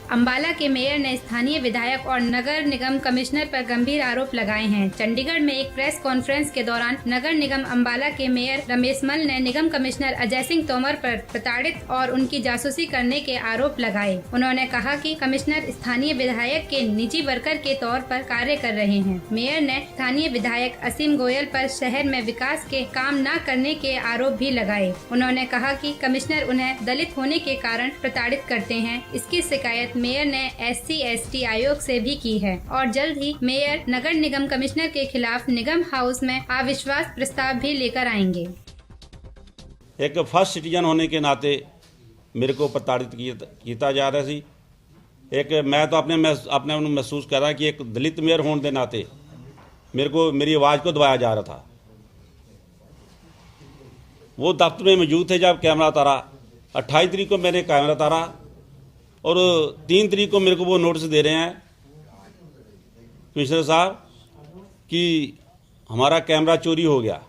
अम्बाला के मेयर ने स्थानीय विधायक और नगर निगम कमिश्नर पर गंभीर आरोप लगाए हैं। चंडीगढ़ में एक प्रेस कॉन्फ्रेंस के दौरान नगर निगम अम्बाला के मेयर रमेश मल ने निगम कमिश्नर अजय सिंह तोमर पर प्रताड़ित और उनकी जासूसी करने के आरोप लगाए। उन्होंने कहा कि कमिश्नर स्थानीय विधायक के निजी वर्कर के तौर पर कार्य कर रहे हैं। मेयर ने स्थानीय विधायक असीम गोयल पर शहर में विकास के काम न करने के आरोप भी लगाए। उन्होंने कहा कि कमिश्नर उन्हें दलित होने के कारण प्रताड़ित करते हैं। इसकी शिकायत मेयर ने SC/ST आयोग से भी की है और जल्द ही मेयर नगर निगम कमिश्नर के खिलाफ निगम हाउस में अविश्वास प्रस्ताव भी लेकर आएंगे। एक फर्स्ट सिटीजन होने के नाते मेरे को प्रताड़ित किया जा रहा सी। एक मैं तो अपने महसूस कर रहा कि एक दलित मेयर होने के नाते मेरी आवाज़ को दबाया जा रहा था। वो दफ्तर में मौजूद थे जब कैमरा उतारा। 28 तारीख को मैंने कैमरा उतारा और 3 तारीख को मेरे को वो नोटिस दे रहे हैं कमिश्नर साहब कि हमारा कैमरा चोरी हो गया।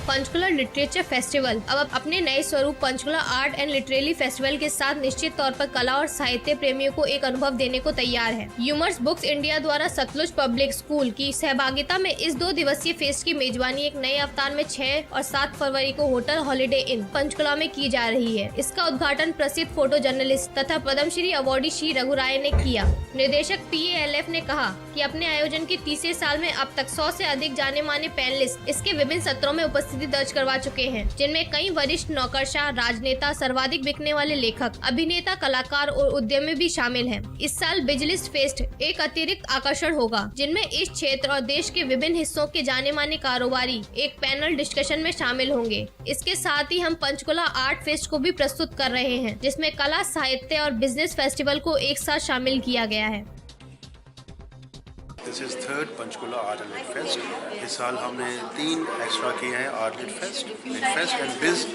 पंचकुला लिटरेचर फेस्टिवल अब अपने नए स्वरूप Panchkula art and literary festival के साथ निश्चित तौर पर कला और साहित्य प्रेमियों को एक अनुभव देने को तैयार है। ह्यूमर्स बुक्स इंडिया द्वारा सतलुज पब्लिक स्कूल की सहभागिता में इस 2 दिवसीय फेस्ट की मेजबानी एक नए अवतार में 6 और 7 फरवरी को होटल हॉलिडे इन पंचकुला में की जा रही है। इसका उद्घाटन प्रसिद्ध फोटो जर्नलिस्ट तथा पद्मश्री अवार्डी श्री रघु राय ने किया। निर्देशक PALF ने कहा कि अपने आयोजन के 30वें साल में अब तक 100 से अधिक जाने माने पैनलिस्ट इसके विभिन्न सत्रों में उपस्थिति दर्ज करवा चुके हैं, जिनमें कई वरिष्ठ नौकरशाह, राजनेता, सर्वाधिक बिकने वाले लेखक, अभिनेता, कलाकार और उद्यमी भी शामिल हैं। इस साल बिजलिस्ट फेस्ट एक अतिरिक्त आकर्षण होगा, जिनमें इस क्षेत्र और देश के विभिन्न हिस्सों के जाने माने कारोबारी एक पैनल डिस्कशन में शामिल होंगे। इसके साथ ही हम पंचकुला आर्ट फेस्ट को भी प्रस्तुत कर रहे हैं, जिसमें कला, साहित्य और बिजनेस फेस्टिवल को एक साथ शामिल किया गया है। This is 3rd Panchkula art and lit fest. इस साल हमने 3 एक्स्ट्रा किए हैं, art lit fest and biz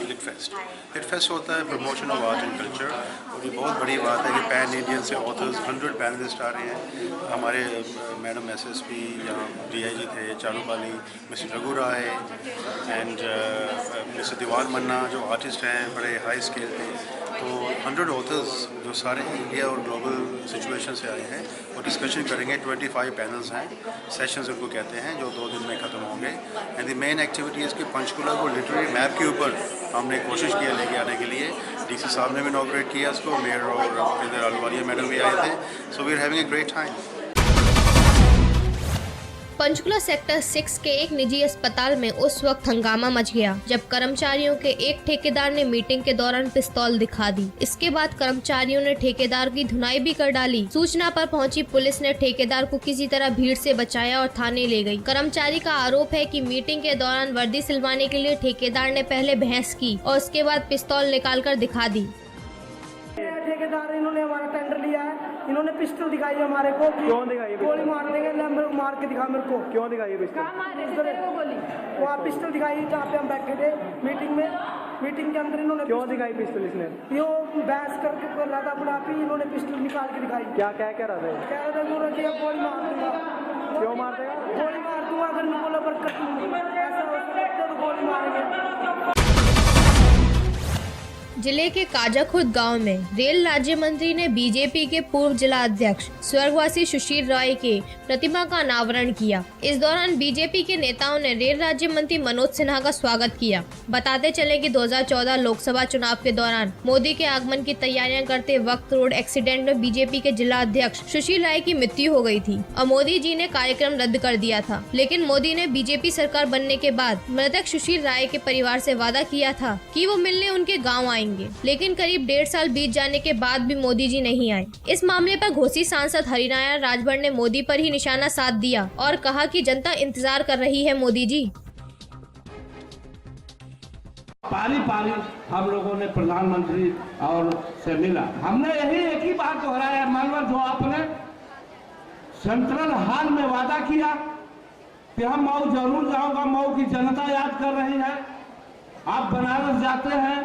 lit fest. Lit fest होता है promotion of art and culture, और ये बहुत बड़ी बात है कि पैन इंडियन से ऑथर्स 100 पैनलिस्ट आ रहे हैं। हमारे मैडम SSP यहाँ DIG थे, Charupali, mister Raghu Rai and mister Diwan Manna जो आर्टिस्ट हैं बड़े हाई स्केल पे। तो 100 ऑथर्स जो सारे इंडिया और ग्लोबल सिचुएशन से आए हैं और डिस्कशन करेंगे। 25 पैनल्स हैं, सेशंस उनको कहते हैं, जो 2 दिन में ख़त्म होंगे। एंड द मेन एक्टिविटी है कि पंचकुला को लिटरेरी मैप के ऊपर हमने कोशिश किया लेके आने के लिए। DC साहब ने भी इनॉग्रेट किया इसको, मेयर और इधर अलवालिया मैडम भी आए थे। So we are having a great time. Panchkula sector 6 के एक निजी अस्पताल में उस वक्त हंगामा मच गया जब कर्मचारियों के एक ठेकेदार ने मीटिंग के दौरान पिस्तौल दिखा दी। इसके बाद कर्मचारियों ने ठेकेदार की धुनाई भी कर डाली। सूचना पर पहुंची पुलिस ने ठेकेदार को किसी तरह भीड़ से बचाया और थाने ले गई। कर्मचारी का आरोप है कि मीटिंग के दौरान वर्दी सिलवाने के लिए ठेकेदार ने पहले बहस की और उसके बाद पिस्तौल निकाल कर दिखा दी। ठेकेदार इन्होंने हमारा टेंडर लिया है, इन्होंने पिस्टल दिखाई हमारे को। क्यों दिखाई? गोली मार देंगे, मार के दिखा मेरे को। क्यों दिखाई पिस्टल? वहाँ पिस्टल दिखाई जहाँ पे हम बैठे थे मीटिंग के अंदर। इन्होंने क्यों दिखाई पिस्टल? इसने यो बहस करके कर रहा था बुढ़ापी, इन्होंने पिस्टल निकाल के दिखाई। क्या कह रहा था? कह रहा था गोली मार दूंगा। क्यों मार देगा? गोली मार दूंगा अगर मैं बोला बरकत ऐसा हो सकता तो गोली मारेंगे। जिले के काजाखुर्द गांव में रेल राज्य मंत्री ने बीजेपी के पूर्व जिला अध्यक्ष स्वर्गवासी सुशील राय के प्रतिमा का अनावरण किया। इस दौरान बीजेपी के नेताओं ने रेल राज्य मंत्री मनोज सिन्हा का स्वागत किया। बताते चले कि 2014 लोकसभा चुनाव के दौरान मोदी के आगमन की तैयारियां करते वक्त रोड एक्सीडेंट में बीजेपी के जिला अध्यक्ष सुशील राय की मृत्यु हो गई थी और मोदी जी ने कार्यक्रम रद्द कर दिया था। लेकिन मोदी ने बीजेपी सरकार बनने के बाद मृतक सुशील राय के परिवार से वादा किया था कि वो मिलने उनके गाँव आएंगे, लेकिन करीब 1.5 साल बीत जाने के बाद भी मोदी जी नहीं आए। इस मामले पर घोसी सांसद हरिनारायण राजभर ने मोदी पर ही निशाना साध दिया और कहा कि जनता इंतजार कर रही है मोदी जी। पारी पारी हम लोगों ने प्रधानमंत्री और से मिला। हमने यही एक ही बात दोहराया, मानवर जो आपने सेंट्रल हॉल में वादा किया कि हम मऊ जरूर जाऊंगा। मऊ की जनता याद कर रही है। आप बनारस जाते हैं,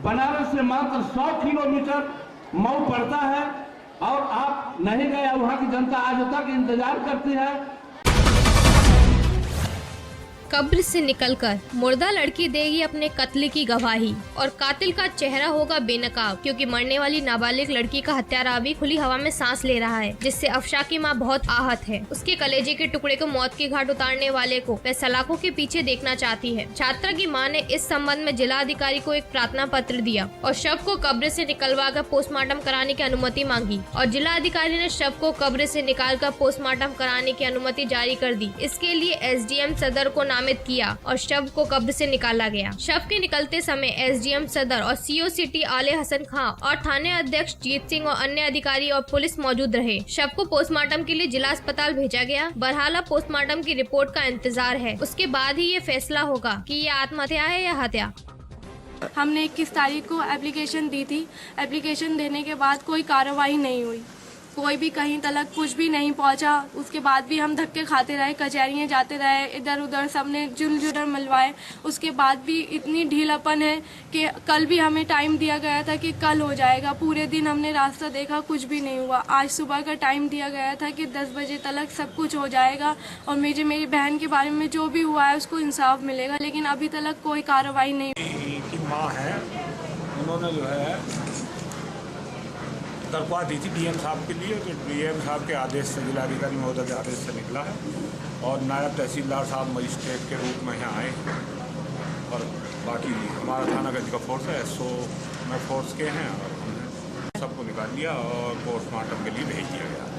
बनारस से मात्र 100 किलोमीटर मऊ पड़ता है और आप नहीं गए। वहाँ की जनता आज तक इंतजार करती है। कब्र से निकलकर मुर्दा लड़की देगी अपने कत्ल की गवाही और कातिल का चेहरा होगा बेनकाब, क्योंकि मरने वाली नाबालिग लड़की का हत्यारा अभी खुली हवा में सांस ले रहा है, जिससे अफशा की मां बहुत आहत है। उसके कलेजे के टुकड़े को मौत की घाट उतारने वाले को वह सलाखों के पीछे देखना चाहती है। छात्रा की मां ने इस संबंध में जिला अधिकारी को एक प्रार्थना पत्र दिया और शव को कब्र से निकलवाकर पोस्टमार्टम कराने की अनुमति मांगी और जिला अधिकारी ने शव को कब्र से निकालकर पोस्टमार्टम कराने की अनुमति जारी कर दी। इसके लिए एसडीएम सदर को नामित किया और शव को कब्र से निकाला गया। शव के निकलते समय एसडीएम सदर और सीओ सिटी आले हसन खां और थाने अध्यक्ष जीत सिंह और अन्य अधिकारी और पुलिस मौजूद रहे। शव को पोस्टमार्टम के लिए जिला अस्पताल भेजा गया। बहरहाल पोस्टमार्टम की रिपोर्ट का इंतजार है, उसके बाद ही ये फैसला होगा कि ये आत्महत्या है या हत्या। हमने 21 तारीख को एप्लीकेशन दी थी। एप्लीकेशन देने के बाद कोई कार्रवाई नहीं हुई, कोई भी कहीं तक कुछ भी नहीं पहुंचा। उसके बाद भी हम धक्के खाते रहे, कचहरियाँ जाते रहे, इधर उधर सबने जुल मिलवाए। उसके बाद भी इतनी ढीलापन है कि कल भी हमें टाइम दिया गया था कि कल हो जाएगा। पूरे दिन हमने रास्ता देखा, कुछ भी नहीं हुआ। आज सुबह का टाइम दिया गया था कि 10 बजे तक सब कुछ हो जाएगा और मेरी बहन के बारे में जो भी हुआ है उसको इंसाफ मिलेगा, लेकिन अभी तक कोई कार्रवाई नहीं। की माँ है, उन्होंने जो है दरख्वास्त दी थी डीएम साहब के लिए, जो डीएम साहब के आदेश से, जिलाधिकारी महोदय के आदेश से निकला है और नायब तहसीलदार साहब मजिस्ट्रेट के रूप में यहाँ आए और बाकी हमारा थाना गंज का फोर्स है, एसओ में फोर्स के हैं और हमने सबको निकाल लिया और पोस्टमार्टम के लिए भेज दिया गया।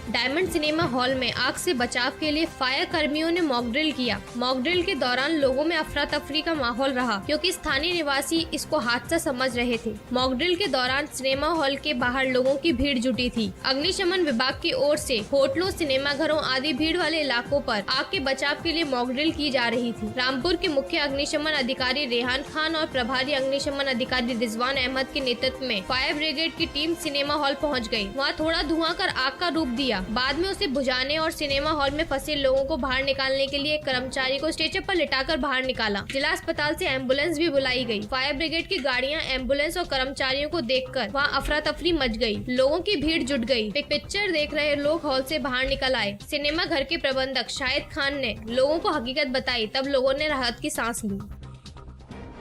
डायमंड सिनेमा हॉल में आग से बचाव के लिए फायर कर्मियों ने मॉक ड्रिल किया। मॉक ड्रिल के दौरान लोगों में अफरा तफरी का माहौल रहा, क्योंकि स्थानीय निवासी इसको हादसा समझ रहे थे। मॉक ड्रिल के दौरान सिनेमा हॉल के बाहर लोगों की भीड़ जुटी थी। अग्निशमन विभाग की ओर से होटलों, सिनेमाघरों आदि भीड़ वाले इलाकों पर आग के बचाव के लिए मॉक ड्रिल की जा रही थी। रामपुर के मुख्य अग्निशमन अधिकारी रेहान खान और प्रभारी अग्निशमन अधिकारी रिजवान अहमद के नेतृत्व में फायर ब्रिगेड की टीम सिनेमा हॉल पहुँच गयी। वहाँ थोड़ा धुआं कर आग का रूप दिया। बाद में उसे बुझाने और सिनेमा हॉल में फंसे लोगों को बाहर निकालने के लिए एक कर्मचारी को स्ट्रेचर पर लिटाकर बाहर निकाला। जिला अस्पताल से एम्बुलेंस भी बुलाई गई। फायर ब्रिगेड की गाड़ियां, एम्बुलेंस और कर्मचारियों को देखकर वहां अफरा तफरी मच गई। लोगों की भीड़ जुट गई। पिक्चर देख रहे लोग हॉल से बाहर निकल आए। सिनेमा घर के प्रबंधक शाहिद खान ने लोगों को हकीकत बताई, तब लोगों ने राहत की सांस ली।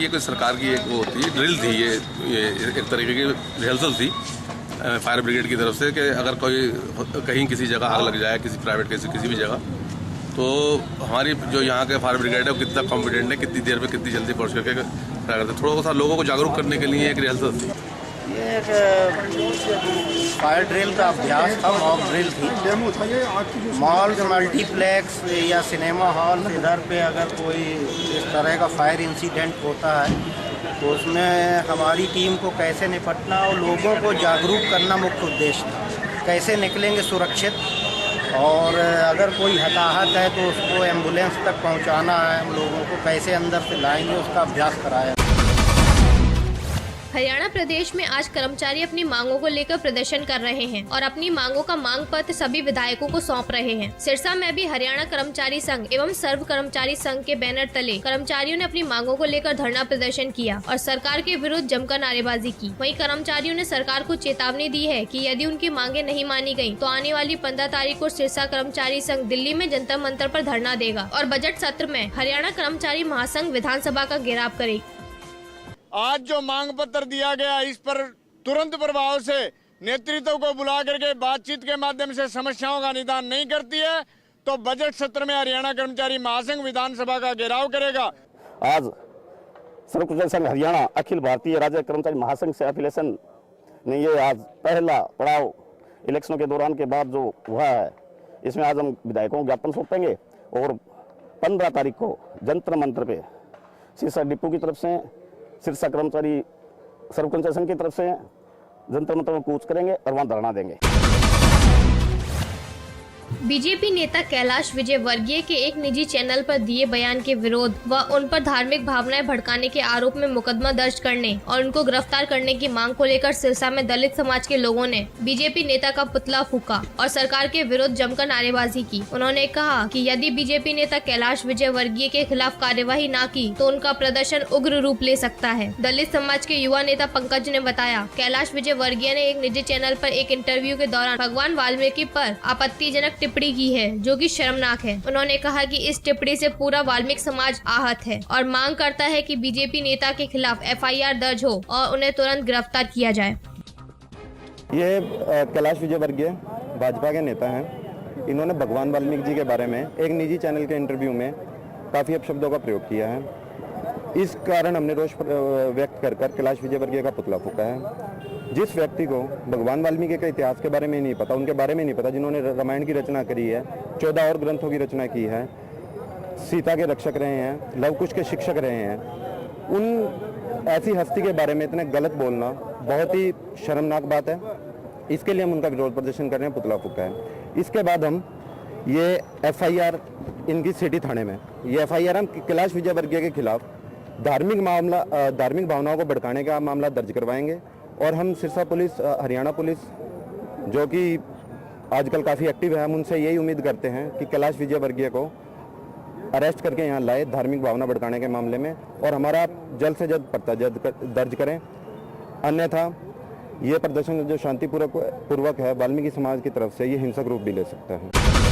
ये कोई सरकार की एक वो थी, ड्रिल थी, ये एक तरीके की रिहर्सल थी फायर ब्रिगेड की तरफ से कि अगर कोई कहीं किसी जगह आग लग जाए, किसी प्राइवेट किसी भी जगह, तो हमारी जो यहाँ के फायर ब्रिगेड है वो कितना कॉम्पिटेंट है, कितनी देर में कितनी जल्दी पहुँच करके क्या करते। थोड़ा सा लोगों को जागरूक करने के लिए एक रिहर्सल थी। ये फायर ड्रिल का अभ्यास था, मॉक ड्रिल थी। मॉल, मल्टीप्लेक्स या सिनेमा हॉल इधर पे अगर कोई इस तरह का फायर इंसिडेंट होता है तो उसमें हमारी टीम को कैसे निपटना और लोगों को जागरूक करना मुख्य उद्देश्य था। कैसे निकलेंगे सुरक्षित, और अगर कोई हताहत है तो उसको एम्बुलेंस तक पहुंचाना है, हम लोगों को कैसे अंदर से लाएंगे, उसका अभ्यास कराया। हरियाणा प्रदेश में आज कर्मचारी अपनी मांगों को लेकर प्रदर्शन कर रहे हैं और अपनी मांगों का मांग पत्र सभी विधायकों को सौंप रहे हैं। सिरसा में भी हरियाणा कर्मचारी संघ एवं सर्व कर्मचारी संघ के बैनर तले कर्मचारियों ने अपनी मांगों को लेकर धरना प्रदर्शन किया और सरकार के विरुद्ध जमकर नारेबाजी की। वहीं कर्मचारियों ने सरकार को चेतावनी दी है कि यदि उनकी मांगे नहीं मानी गयी तो आने वाली 15 तारीख को सिरसा कर्मचारी संघ दिल्ली में जंतर मंतर पर धरना देगा और बजट सत्र में हरियाणा कर्मचारी महासंघ विधानसभा का घेराव करेगी। आज जो मांग पत्र दिया गया, इस पर तुरंत प्रभाव से नेतृत्व को बुला करके बातचीत के माध्यम से समस्याओं का निदान नहीं करती है तो बजट सत्र में हरियाणा कर्मचारी महासंघ विधानसभा का घेराव करेगा। आज सर्व कर्मचारी संघ हरियाणा अखिल भारतीय राज्य कर्मचारी महासंघ से एफिलिएशन ने ये आज पहला पड़ाव इलेक्शनों के दौरान के बाद जो हुआ है, इसमें आज हम विधायकों को ज्ञापन सौंपेंगे और 15 तारीख को जंतर मंतर पे सिरसा डिपो की तरफ से, सिरसा कर्मचारी सर्व कर्मचारी संघ की तरफ से जंतर मंतर में कूच करेंगे और वहां धरना देंगे। बीजेपी नेता कैलाश विजयवर्गीय के एक निजी चैनल पर दिए बयान के विरोध व उन पर धार्मिक भावनाएं भड़काने के आरोप में मुकदमा दर्ज करने और उनको गिरफ्तार करने की मांग को लेकर सिरसा में दलित समाज के लोगों ने बीजेपी नेता का पुतला फूंका और सरकार के विरुद्ध जमकर नारेबाजी की। उन्होंने कहा कि यदि बीजेपी नेता कैलाश विजयवर्गीय के खिलाफ कार्यवाही न की तो उनका प्रदर्शन उग्र रूप ले सकता है। दलित समाज के युवा नेता पंकज ने बताया, कैलाश विजयवर्गीय ने एक निजी चैनल पर एक इंटरव्यू के दौरान भगवान वाल्मीकि पर आपत्तिजनक टिप्पणी की है जो कि शर्मनाक है। उन्होंने कहा कि इस टिप्पणी से पूरा वाल्मीकि समाज आहत है और मांग करता है कि बीजेपी नेता के खिलाफ FIR दर्ज हो और उन्हें तुरंत गिरफ्तार किया जाए। ये कैलाश विजयवर्गीय भाजपा के नेता हैं। इन्होंने भगवान वाल्मीकि जी के बारे में एक निजी चैनल के इंटरव्यू में काफ़ी अपशब्दों का प्रयोग किया है। इस कारण हमने रोष व्यक्त कर कैलाश विजयवर्गीय का पुतला फूंका है। जिस व्यक्ति को भगवान वाल्मीकि के इतिहास के बारे में नहीं पता, उनके बारे में नहीं पता, जिन्होंने रामायण की रचना करी है, 14 और ग्रंथों की रचना की है, सीता के रक्षक रहे हैं, लव कुश के शिक्षक रहे हैं, उन ऐसी हस्ती के बारे में इतने गलत बोलना बहुत ही शर्मनाक बात है। इसके लिए हम उनका विरोध प्रदर्शन कर रहे हैं, पुतला फूंका है। इसके बाद हम ये FIR इनकी सिटी थाने में ये FIR हम कैलाश विजयवर्गीय के खिलाफ धार्मिक भावनाओं को भड़काने का मामला दर्ज करवाएंगे और हम सिरसा पुलिस, हरियाणा पुलिस जो कि आजकल काफ़ी एक्टिव है, हम उनसे यही उम्मीद करते हैं कि कैलाश विजयवर्गीय को अरेस्ट करके यहाँ लाए धार्मिक भावना भड़काने के मामले में और हमारा जल्द से जल्द पर्चा दर्ज करें। अन्यथा ये प्रदर्शन जो शांतिपूर्वक है वाल्मीकि समाज की तरफ से ये हिंसक रूप भी ले सकता है।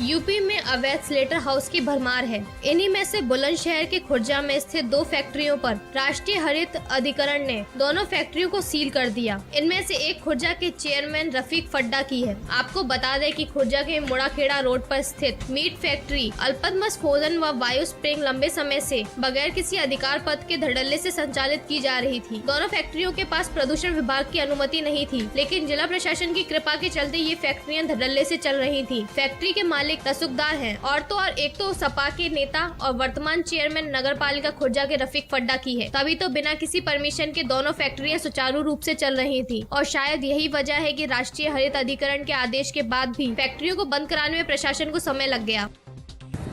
यूपी में अवैध स्लेटर हाउस की भरमार है। इन्हीं में से बुलंदशहर के खुर्जा में स्थित 2 फैक्ट्रियों पर राष्ट्रीय हरित अधिकरण ने दोनों फैक्ट्रियों को सील कर दिया। इनमें से एक खुर्जा के चेयरमैन रफीक फड्डा की है। आपको बता दें कि खुर्जा के मुड़ाखेड़ा रोड पर स्थित मीट फैक्ट्री अल्पतमस भोजन व वायु स्प्रिंग लंबे समय से बगैर किसी अधिकार पत्र के धड़ल्ले से संचालित की जा रही थी। दोनों फैक्ट्रियों के पास प्रदूषण विभाग की अनुमति नहीं थी, लेकिन जिला प्रशासन की कृपा के चलते ये फैक्ट्रियां धड़ल्ले से चल रही थी। फैक्ट्री के मालिक तसुकदार हैं और एक तो सपा के नेता और वर्तमान चेयरमैन नगर पालिका खुर्जा के रफीक फड्डा की है। तभी तो बिना किसी परमिशन के दोनों फैक्ट्रियां सुचारू रूप से चल रही थी और शायद यही वजह है कि राष्ट्रीय हरित अधिकरण के आदेश के बाद भी फैक्ट्रियों को बंद कराने में प्रशासन को समय लग गया।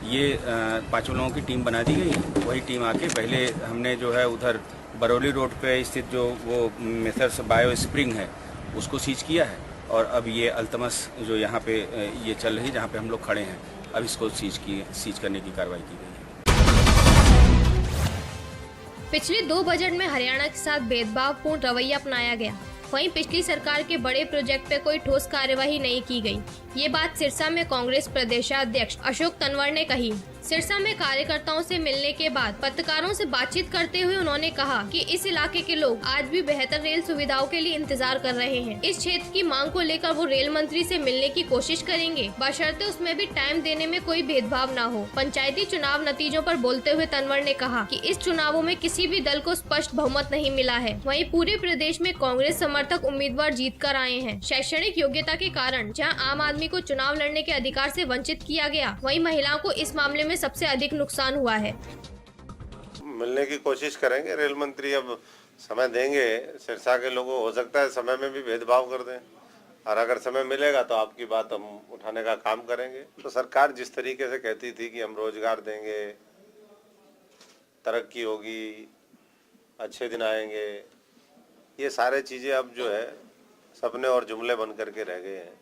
ये 5 लोगों की टीम बना दी गई। वही टीम आके पहले हमने जो है उधर बरौली रोड पे स्थित जो वो मेथर्स बायो स्प्रिंग है उसको सीज किया है और अब ये अल्तमस जो यहाँ पे ये चल रही है जहाँ पे हम लोग खड़े हैं, अब इसको सीज करने की कार्रवाई की गई है। पिछले 2 बजट में हरियाणा के साथ भेदभावपूर्ण रवैया अपनाया गया। वहीं पिछली सरकार के बड़े प्रोजेक्ट पे कोई ठोस कार्यवाही नहीं की गई। ये बात सिरसा में कांग्रेस प्रदेशाध्यक्ष अशोक तंवर ने कही। सिरसा में कार्यकर्ताओं से मिलने के बाद पत्रकारों से बातचीत करते हुए उन्होंने कहा कि इस इलाके के लोग आज भी बेहतर रेल सुविधाओं के लिए इंतजार कर रहे हैं। इस क्षेत्र की मांग को लेकर वो रेल मंत्री से मिलने की कोशिश करेंगे, बशर्ते उसमें भी टाइम देने में कोई भेदभाव न हो। पंचायती चुनाव नतीजों पर बोलते हुए तंवर ने कहा कि इस चुनावों में किसी भी दल को स्पष्ट बहुमत नहीं मिला है। वहीं पूरे प्रदेश में कांग्रेस समर्थक उम्मीदवार जीत कर आए हैं। शैक्षणिक योग्यता के कारण जहाँ आम आदमी को चुनाव लड़ने के अधिकार से वंचित किया गया, वहीं महिलाओं को इस मामले में सबसे अधिक नुकसान हुआ है। मिलने की कोशिश करेंगे, रेल मंत्री अब समय देंगे। सिरसा के लोगों हो सकता है समय में भी भेदभाव कर दें और अगर समय मिलेगा तो आपकी बात हम उठाने का काम करेंगे। तो सरकार जिस तरीके से कहती थी कि हम रोजगार देंगे, तरक्की होगी, अच्छे दिन आएंगे, ये सारे चीजें अब जो है सपने और जुमले बन करके रह गए हैं।